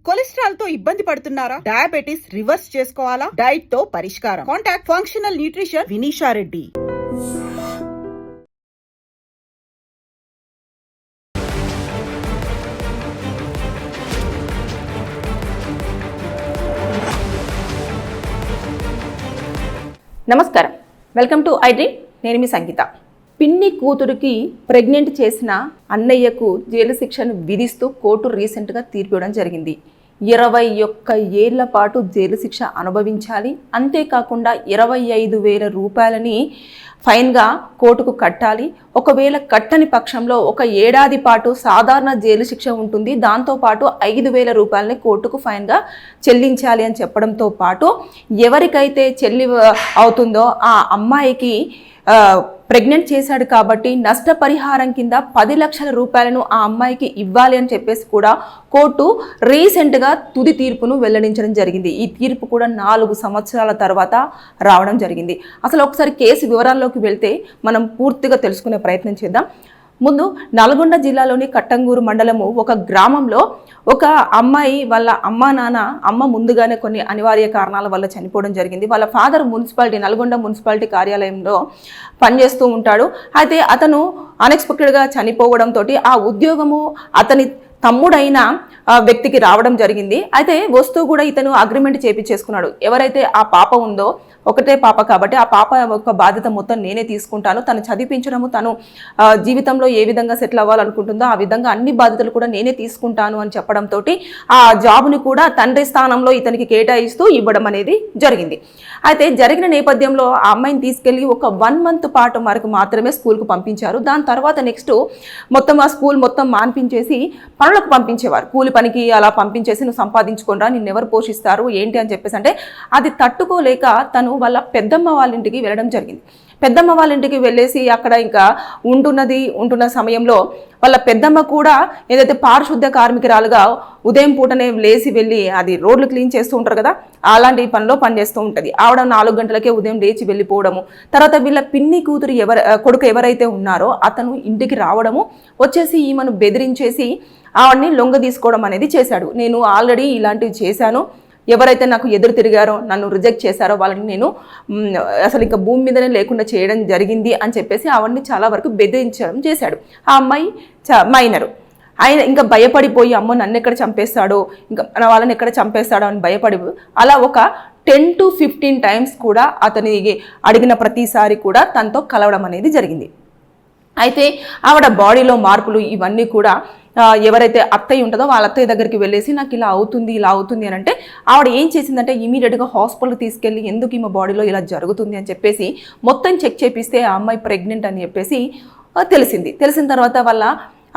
Cholesterol తో ఇబ్బంది పడుతున్నారా? డయాబెటిస్ రివర్స్ చేసుకోవాలా? డైట్ తో పరిష్కారం. Contact functional nutrition Vinisha Reddy. నమస్కారం, వెల్కమ్ టు ఐ డ్రీమ్. నేను మీ సంగీత. పిన్ని కూతురికి ప్రెగ్నెంట్ చేసిన అన్నయ్యకు జైలు శిక్షను విధిస్తూ కోర్టు రీసెంట్గా తీర్పు ఇవ్వడం జరిగింది. 21 ఏళ్ల పాటు జైలు శిక్ష అనుభవించాలి, అంతేకాకుండా 25,000 రూపాయలని ఫైన్గా కోర్టుకు కట్టాలి. ఒకవేళ కట్టని పక్షంలో 1 ఏడాది పాటు సాధారణ జైలు శిక్ష ఉంటుంది. దాంతోపాటు 5,000 రూపాయలని కోర్టుకు ఫైన్గా చెల్లించాలి అని చెప్పడంతో పాటు ఎవరికైతే చెల్లి అవుతుందో ఆ అమ్మాయికి ప్రెగ్నెంట్ చేశాడు కాబట్టి నష్టపరిహారం కింద 10 లక్షల రూపాయలను ఆ అమ్మాయికి ఇవ్వాలి అని చెప్పేసి కూడా కోర్టు రీసెంట్గా తుది తీర్పును వెల్లడించడం జరిగింది. ఈ తీర్పు కూడా 4 సంవత్సరాల తర్వాత రావడం జరిగింది. అసలు ఒకసారి కేసు వివరాల్లోకి వెళ్తే మనం పూర్తిగా తెలుసుకునే ప్రయత్నం చేద్దాం. ముందు నల్గొండ జిల్లాలోని కట్టంగూరు మండలము ఒక గ్రామంలో ఒక అమ్మాయి వాళ్ళ అమ్మ ముందుగానే కొన్ని అనివార్య కారణాల వల్ల చనిపోవడం జరిగింది. వాళ్ళ ఫాదర్ నల్గొండ మున్సిపాలిటీ కార్యాలయంలో పనిచేస్తూ ఉంటాడు. అయితే అతను అన్ఎక్స్పెక్టెడ్గా చనిపోవడంతో ఆ ఉద్యోగము అతని తమ్ముడైన వ్యక్తికి రావడం జరిగింది. అయితే వస్తూ కూడా ఇతను అగ్రిమెంట్ చేపించేసుకున్నాడు. ఎవరైతే ఆ పాప ఉందో, ఒకటే పాప కాబట్టి ఆ పాప యొక్క బాధ్యత మొత్తం నేనే తీసుకుంటాను, తను చదివించడము, తను జీవితంలో ఏ విధంగా సెటిల్ అవ్వాలనుకుంటుందో ఆ విధంగా అన్ని బాధ్యతలు కూడా నేనే తీసుకుంటాను అని చెప్పడంతో ఆ జాబ్ని కూడా తండ్రి స్థానంలో ఇతనికి కేటాయిస్తూ ఇవ్వడం అనేది జరిగింది. అయితే జరిగిన నేపథ్యంలో ఆ అమ్మాయిని తీసుకెళ్లి ఒక 1 మంత్ పాటు వరకు మాత్రమే స్కూల్కు పంపించారు. దాని తర్వాత నెక్స్ట్ మొత్తం ఆ స్కూల్ మొత్తం మాన్పించేసి పనులకు పంపించేవారు. కూలి పనికి అలా పంపించేసి నువ్వు సంపాదించుకోనరా, నిన్నెవరు పోషిస్తారు ఏంటి అని చెప్పేసి అంటే అది తట్టుకోలేక తను వాళ్ళ పెద్దమ్మ వాళ్ళ ఇంటికి వెళ్ళడం జరిగింది. పెద్దమ్మ వాళ్ళ ఇంటికి వెళ్ళేసి అక్కడ ఇంకా ఉంటున్న సమయంలో వాళ్ళ పెద్దమ్మ కూడా ఏదైతే పారిశుద్ధ కార్మికురాలుగా ఉదయం పూటనే లేచి వెళ్ళి అది రోడ్లు క్లీన్ చేస్తూ ఉంటారు కదా, అలాంటి పనిలో పనిచేస్తూ ఉంటుంది. ఆవిడ 4 గంటలకే ఉదయం లేచి వెళ్ళిపోవడము, తర్వాత వీళ్ళ పిన్ని కూతురు కొడుకు ఎవరైతే ఉన్నారో అతను ఇంటికి రావడము, వచ్చేసి ఈమెను బెదిరించేసి ఆవిడని లొంగ తీసుకోవడం అనేది చేశాడు. నేను ఆల్రెడీ ఇలాంటివి చేశాను, ఎవరైతే నాకు ఎదురు తిరిగారో నన్ను రిజెక్ట్ చేశారో వాళ్ళని నేను అసలు ఇంకా భూమి మీదనే లేకుండా చేయడం జరిగింది అని చెప్పేసి ఆవిడని చాలా వరకు బెదిరించడం చేశాడు. ఆ అమ్మాయి మైనరు. ఆయన ఇంకా భయపడిపోయి అమ్మో నన్ను ఎక్కడ చంపేస్తాడో, ఇంకా వాళ్ళని ఎక్కడ చంపేస్తాడో అని భయపడి అలా ఒక 10 to 15 టైమ్స్ కూడా అతని అడిగిన ప్రతిసారి కూడా తనతో కలవడం అనేది జరిగింది. అయితే ఆవిడ బాడీలో మార్పులు ఇవన్నీ కూడా ఎవరైతే అత్తయ్య ఉంటుందో వాళ్ళ అత్తయ్య దగ్గరికి వెళ్ళేసి నాకు ఇలా అవుతుంది అని అంటే ఆవిడ ఏం చేసిందంటే ఇమీడియట్గా హాస్పిటల్కి తీసుకెళ్ళి ఎందుకు ఈమె బాడీలో ఇలా జరుగుతుంది అని చెప్పేసి మొత్తం చెక్ చేపిస్తే ఆ అమ్మాయి ప్రెగ్నెంట్ అని చెప్పేసి తెలిసిన తర్వాత వాళ్ళ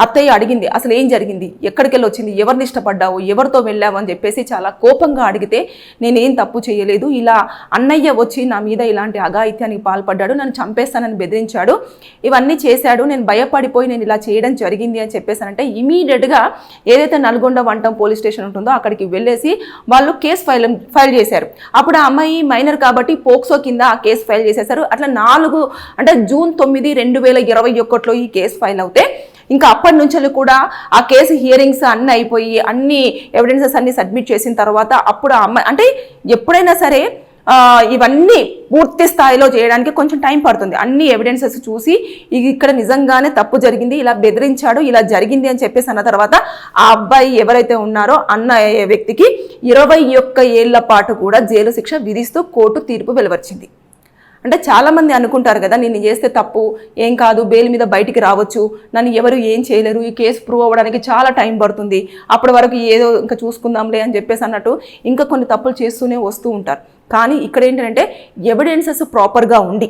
అత్తయ్య అడిగింది అసలు ఏం జరిగింది, ఎక్కడికి వెళ్ళి వచ్చింది, ఎవరిని ఇష్టపడ్డావు, ఎవరితో వెళ్ళావు అని చెప్పేసి చాలా కోపంగా అడిగితే నేనేం తప్పు చేయలేదు, ఇలా అన్నయ్య వచ్చి నా మీద ఇలాంటి అఘాయిత్యానికి పాల్పడ్డాడు, నన్ను చంపేస్తానని బెదిరించాడు, ఇవన్నీ చేశాడు, నేను భయపడిపోయి నేను ఇలా చేయడం జరిగింది అని చెప్పేసానంటే ఇమీడియట్గా ఏదైతే నల్గొండ వంటం పోలీస్ స్టేషన్ ఉంటుందో అక్కడికి వెళ్ళేసి వాళ్ళు కేసు ఫైల్ చేశారు. అప్పుడు ఆ అమ్మాయి మైనర్ కాబట్టి పోక్సో కింద ఆ కేసు ఫైల్ చేసేశారు. అట్లా జూన్ 9, 2021లో ఈ కేసు ఫైల్ అవుతే ఇంకా అప్పటి నుంచి కూడా ఆ కేసు హియరింగ్స్ అన్నీ అయిపోయి అన్ని ఎవిడెన్సెస్ అన్ని సబ్మిట్ చేసిన తర్వాత అప్పుడు ఆ అమ్మాయి అంటే ఎప్పుడైనా సరే ఇవన్నీ పూర్తి స్థాయిలో చేయడానికి కొంచెం టైం పడుతుంది. అన్ని ఎవిడెన్సెస్ చూసి ఇక్కడ నిజంగానే తప్పు జరిగింది, ఇలా బెదిరించాడు, ఇలా జరిగింది అని చెప్పేసి అన్న తర్వాత ఆ అబ్బాయి ఎవరైతే ఉన్నారో అన్న వ్యక్తికి 21 ఏళ్ల పాటు కూడా జైలు శిక్ష విధిస్తూ కోర్టు తీర్పు వెలువరించింది. అంటే చాలామంది అనుకుంటారు కదా నేను చేస్తే తప్పు ఏం కాదు, బెయిల్ మీద బయటికి రావచ్చు, నన్ను ఎవరు ఏం చేయలేరు, ఈ కేసు ప్రూవ్ అవ్వడానికి చాలా టైం పడుతుంది, అప్పటి వరకు ఏదో ఇంకా చూసుకుందాంలే అని చెప్పేసి అన్నట్టు ఇంకా కొన్ని తప్పులు చేస్తూనే వస్తూ ఉంటారు. కానీ ఇక్కడ ఏంటంటే ఎవిడెన్సెస్ ప్రాపర్గా ఉండి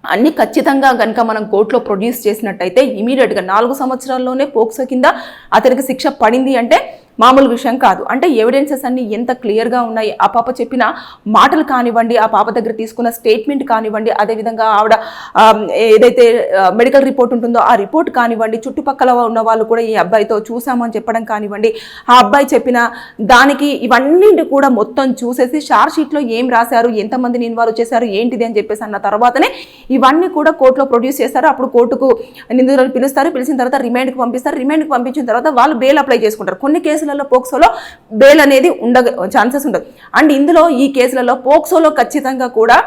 అన్ని ఖచ్చితంగా కనుక మనం కోర్టులో ప్రొడ్యూస్ చేసినట్టయితే ఇమీడియట్గా 4 సంవత్సరాల్లోనే పోక్సో కింద అతనికి శిక్ష పడింది అంటే మామూలు విషయం కాదు. అంటే ఎవిడెన్సెస్ అన్ని ఎంత క్లియర్గా ఉన్నాయి, ఆ పాప చెప్పిన మాటలు కానివ్వండి, ఆ పాప దగ్గర తీసుకున్న స్టేట్మెంట్ కానివ్వండి, అదేవిధంగా ఆవిడ ఏదైతే మెడికల్ రిపోర్ట్ ఉంటుందో ఆ రిపోర్ట్ కానివ్వండి, చుట్టుపక్కల ఉన్న వాళ్ళు కూడా ఈ అబ్బాయితో చూసామని చెప్పడం కానివ్వండి, ఆ అబ్బాయి చెప్పిన దానికి ఇవన్నీ కూడా మొత్తం చూసేసి షార్ట్ షీట్లో ఏం రాశారు, ఎంతమందిని ఇన్వాల్వ్ చేశారు ఏంటిది అని చెప్పేసి అన్న తర్వాతనే ఇవన్నీ కూడా కోర్టులో ప్రొడ్యూస్ చేస్తారు. అప్పుడు కోర్టుకు నిందితులను పిలుస్తారు, పిలిచిన తర్వాత రిమాండ్కి పంపిస్తారు. రిమాండ్కి పంపించిన తర్వాత వాళ్ళు బెయిల్ అప్లై చేసుకుంటారు. కొన్ని కేసులు కేసులలో పోక్సోలో బెయిల్ అనేది ఛాన్సెస్ ఉండదు. అండ్ ఇందులో ఈ కేసులలో పోక్సోలో ఖచ్చితంగా కూడా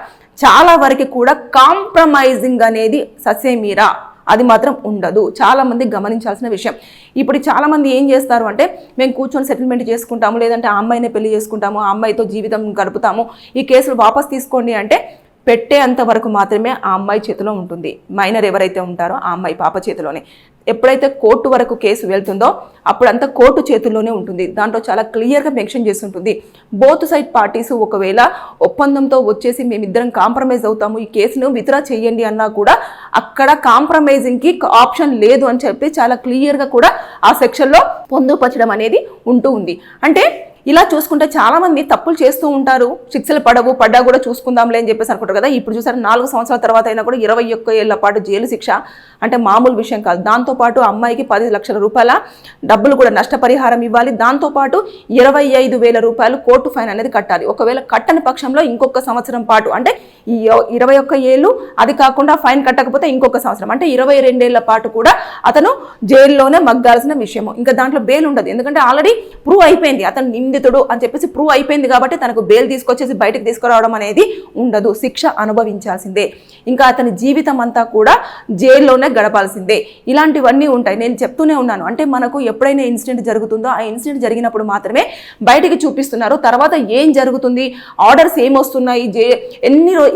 చాలా వరకు కూడా కాంప్రమైజింగ్ అనేది ససేమీరా అది మాత్రం ఉండదు. చాలామంది గమనించాల్సిన విషయం. ఇప్పుడు చాలామంది ఏం చేస్తారు అంటే మేము కూర్చొని సెటిల్మెంట్ చేసుకుంటాము, లేదంటే ఆ అమ్మాయినే పెళ్లి చేసుకుంటాము, ఆ అమ్మాయితో జీవితం గడుపుతాము, ఈ కేసులు వాపస్ తీసుకోండి అంటే పెట్టేంత వరకు మాత్రమే ఆ అమ్మాయి చేతిలో ఉంటుంది. మైనర్ ఎవరైతే ఉంటారో ఆ అమ్మాయి పాప చేతిలోనే. ఎప్పుడైతే కోర్టు వరకు కేసు వెళ్తుందో అప్పుడంతా కోర్టు చేతుల్లోనే ఉంటుంది. దాంట్లో చాలా క్లియర్గా మెన్షన్ చేసి ఉంటుంది. బోత్ సైడ్ పార్టీస్ ఒకవేళ ఒప్పందంతో వచ్చేసి మేమిద్దరం కాంప్రమైజ్ అవుతాము, ఈ కేసును విత్డ్రా చేయండి అన్నా కూడా అక్కడ కాంప్రమైజింగ్కి ఆప్షన్ లేదు అని చెప్పి చాలా క్లియర్గా కూడా ఆ సెక్షన్లో పొందుపరచడం అనేది ఉంటూ ఉంది. అంటే ఇలా చూసుకుంటే చాలామంది తప్పులు చేస్తూ ఉంటారు, శిక్షలు పడ్డా కూడా చూసుకుందాంలే అని చెప్పేసి అనుకుంటారు కదా. ఇప్పుడు చూసారు 4 సంవత్సరాల తర్వాత అయినా కూడా 21 ఏళ్ల పాటు జైలు శిక్ష అంటే మామూలు విషయం కాదు. దాంతోపాటు అమ్మాయికి 10 లక్షల రూపాయల డబ్బులు కూడా నష్టపరిహారం ఇవ్వాలి. దాంతోపాటు 25,000 రూపాయలు కోర్టు ఫైన్ అనేది కట్టాలి. ఒకవేళ కట్టని పక్షంలో ఇంకొక సంవత్సరం పాటు అంటే ఈ 21 ఏళ్ళు అది కాకుండా ఫైన్ కట్టకపోతే ఇంకొక సంవత్సరం అంటే 22 ఏళ్ల పాటు కూడా అతను జైల్లోనే మగ్గాల్సిన విషయము. ఇంకా దాంట్లో బెయిల్ ఉండదు. ఎందుకంటే ఆల్రెడీ ప్రూవ్ అయిపోయింది అతను నిందితుడు అని చెప్పేసి ప్రూవ్ అయిపోయింది కాబట్టి తనకు బెయిల్ తీసుకొచ్చేసి బయటకు తీసుకురావడం అనేది ఉండదు. శిక్ష అనుభవించాల్సిందే. ఇంకా అతని జీవితం అంతా కూడా జైల్లోనే గడపాల్సిందే. ఇలాంటివన్నీ ఉంటాయి. నేను చెప్తూనే ఉన్నాను. అంటే మనకు ఎప్పుడైనా ఇన్సిడెంట్ జరుగుతుందో ఆ ఇన్సిడెంట్ జరిగినప్పుడు మాత్రమే బయటికి చూపిస్తున్నారు. తర్వాత ఏం జరుగుతుంది, ఆర్డర్స్ ఏమొస్తున్నాయి,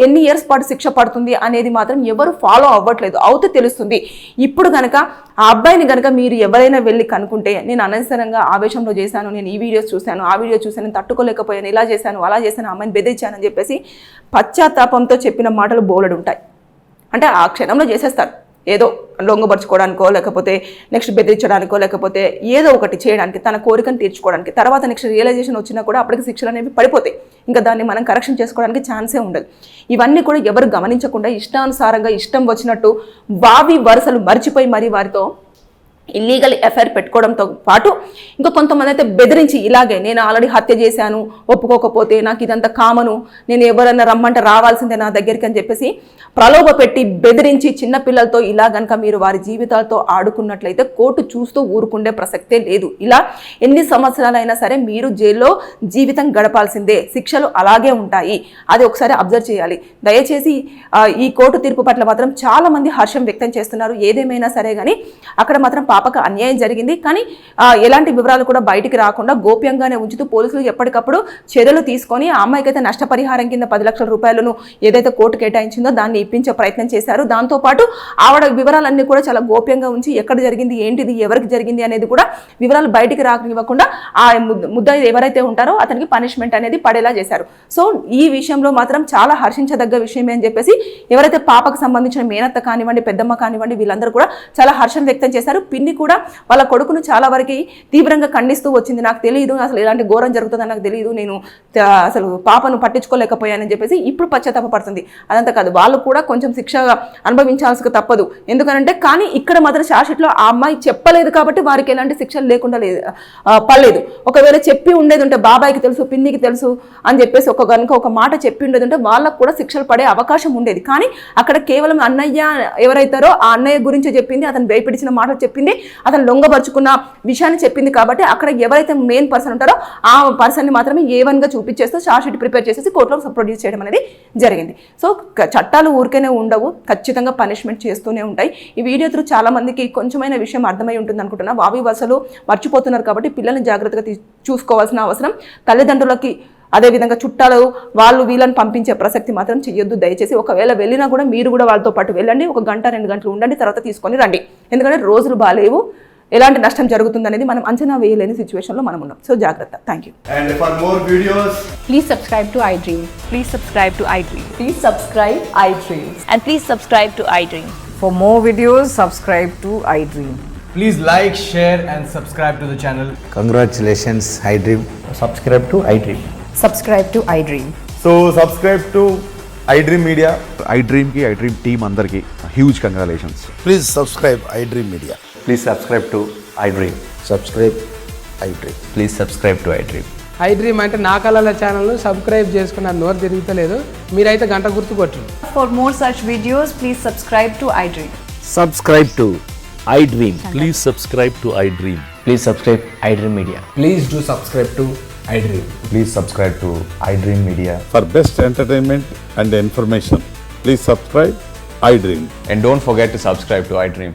ఎన్ని ఇయర్స్ పాటు శిక్ష పడుతుంది అనేది మాత్రం ఎవరు ఫాలో అవ్వట్లేదు. అవుతే తెలుస్తుంది. ఇప్పుడు కనుక ఆ అబ్బాయిని కనుక మీరు ఎవరైనా వెళ్ళి కనుక్కుంటే నేను అనవసరంగా ఆవేశంలో చేశాను, నేను ఈ వీడియోస్ చూశాను, ఆ వీడియో చూశాను, నేను తట్టుకోలేకపోయాను, ఇలా చేశాను, అలా చేశాను, అమ్మాయిని బెదిరించానని చెప్పేసి పశ్చాత్తాపంతో చెప్పిన మాటలు బోలెడు ఉంటాయి. అంటే ఆ క్షణంలో చేసేస్తారు. ఏదో లొంగపరుచుకోవడానికో లేకపోతే నెక్స్ట్ బెదిరించడానికో లేకపోతే ఏదో ఒకటి చేయడానికి తన కోరికను తీర్చుకోవడానికి. తర్వాత నెక్స్ట్ రియలైజేషన్ వచ్చినా కూడా అప్పటికి శిక్షలు అనేవి పడిపోతాయి. ఇంకా దాన్ని మనం కరెక్షన్ చేసుకోవడానికి ఛాన్సే ఉండదు. ఇవన్నీ కూడా ఎవరు గమనించకుండా ఇష్టానుసారంగా ఇష్టం వచ్చినట్టు వావి వరుసలు మర్చిపోయి మరీ వారితో ఇల్లీగల్ ఎఫ్ఐఆర్ పెట్టుకోవడంతో పాటు ఇంకా కొంతమంది అయితే బెదిరించి ఇలాగే నేను ఆల్రెడీ హత్య చేశాను, ఒప్పుకోకపోతే నాకు ఇదంతా కామను, నేను ఎవరన్నా రమ్మంటే రావాల్సిందే నా దగ్గరికి అని చెప్పేసి ప్రలోభ పెట్టి బెదిరించి చిన్నపిల్లలతో ఇలా కనుక మీరు వారి జీవితాలతో ఆడుకున్నట్లయితే కోర్టు చూస్తూ ఊరుకుండే ప్రసక్తే లేదు. ఇలా ఎన్ని సంవత్సరాలైనా సరే మీరు జైల్లో జీవితం గడపాల్సిందే. శిక్షలు అలాగే ఉంటాయి. అది ఒకసారి అబ్జర్వ్ చేయాలి. దయచేసి ఈ కోర్టు తీర్పు పట్ల మాత్రం చాలా మంది హర్షం వ్యక్తం చేస్తున్నారు. ఏదేమైనా సరే కానీ అక్కడ మాత్రం పాపకు అన్యాయం జరిగింది. కానీ ఎలాంటి వివరాలు కూడా బయటికి రాకుండా గోప్యంగానే ఉంచుతూ పోలీసులు ఎప్పటికప్పుడు చర్యలు తీసుకొని ఆ అమ్మాయికైతే నష్టపరిహారం కింద 10 లక్షల రూపాయలను ఏదైతే కోర్టు కేటాయించిందో దాన్ని ఇప్పించే ప్రయత్నం చేశారు. దాంతోపాటు ఆవిడ వివరాలన్నీ కూడా చాలా గోప్యంగా ఉంచి ఎక్కడ జరిగింది, ఏంటిది, ఎవరికి జరిగింది అనేది కూడా వివరాలు బయటికి రానివ్వకుండా ఆ ముద్దాయి ఎవరైతే ఉంటారో అతనికి పనిష్మెంట్ అనేది పడేలా చేశారు. సో ఈ విషయంలో మాత్రం చాలా హర్షించదగ్గ విషయమే అని చెప్పేసి ఎవరైతే పాపకు సంబంధించిన మేనత్త కానివ్వండి, పెద్దమ్మ కానివ్వండి, వీళ్ళందరూ కూడా చాలా హర్షం వ్యక్తం చేశారు. పిన్ని కూడా వాళ్ళ కొడుకును చాలా వరకు తీవ్రంగా ఖండిస్తూ వచ్చింది. నాకు తెలియదు, అసలు ఇలాంటి ఘోరం జరుగుతుందని నాకు తెలియదు, నేను అసలు పాపను పట్టించుకోలేకపోయానని చెప్పేసి ఇప్పుడు పశ్చాత్తాపడుతుంది. అదంతా కాదు, వాళ్ళు కూడా కొంచెం శిక్ష అనుభవించాల్సి తప్పదు. ఎందుకనంటే కానీ ఇక్కడ మాత్రం షార్ట్షీట్లో ఆ అమ్మాయి చెప్పలేదు కాబట్టి వారికి ఎలాంటి శిక్షలు లేకుండా పడలేదు. ఒకవేళ చెప్పి ఉండేది ఉంటే బాబాయికి తెలుసు, పిన్నికి తెలుసు అని చెప్పేసి కనుక ఒక మాట చెప్పి ఉండేది ఉంటే వాళ్ళకు కూడా శిక్షలు పడే అవకాశం ఉండేది. కానీ అక్కడ కేవలం అన్నయ్య ఎవరైతారో ఆ అన్నయ్య గురించి చెప్పింది, అతను భయపెడిచిన మాటలు చెప్పింది, అతను లొంగపరుచుకున్న విషయాన్ని చెప్పింది. కాబట్టి అక్కడ ఎవరైతే మెయిన్ పర్సన్ ఉంటారో ఆ పర్సన్ని మాత్రమే A1గా చూపించేస్తూ షార్ట్షీట్ ప్రిపేర్ చేసేసి కోర్టులో ప్రొడ్యూస్ చేయడం అనేది జరిగింది. సో చట్టాలు ఊరికేనే ఉండవు, ఖచ్చితంగా పనిష్మెంట్ చేస్తూనే ఉంటాయి. ఈ వీడియో త్రూ చాలా మందికి కొంచెమైన విషయం అర్థమై ఉంటుంది అనుకుంటున్నా. వావి వరుసలు మర్చిపోతున్నారు కాబట్టి పిల్లల్ని జాగ్రత్తగా చూసుకోవాల్సిన అవసరం తల్లిదండ్రులకి, అదేవిధంగా చుట్టాలు వాళ్ళు వీళ్ళని పంపించే ప్రసక్తి మాత్రం చెయ్యొద్దు దయచేసి. ఒకవేళ వెళ్ళినా కూడా మీరు కూడా వాళ్ళతో పాటు వెళ్ళండి, 1 గంట 2 గంటలు ఉండండి, తర్వాత తీసుకొని రండి. ఎందుకంటే రోజులు బాగాలేవు, ఎలాంటి నష్టం జరుగుతుంది అనేది మనం అంచనా వేయలేని సిచ్యువేషన్లో మనం ఉన్నాం. సో జాగ్రత్త. Thank you. And for more videos, Please subscribe to iDream. Please subscribe to iDream. Please subscribe iDream. And please subscribe to iDream. For more videos, subscribe to iDream. please like, share and subscribe to the channel. Congratulations, iDream. subscribe to iDream. Subscribe to iDream. So subscribe to iDream Media. iDream team andarki huge congratulations. Please subscribe iDream Media. Please subscribe to iDream. Subscribe iDream. Please subscribe to iDream. iDream అంటే నా కళల ఛానల్ను subscribe చేసుకున్న నోరు తిరుగుతలేదు, మీరైతే గంట గుర్తు కొట్టండి. For more such videos, please subscribe to iDream. Subscribe to iDream. Please subscribe to iDream. Please subscribe iDream Media. Please do subscribe to iDream. Please subscribe to iDream Media. For best entertainment and information, please subscribe iDream. And don't forget to subscribe to iDream.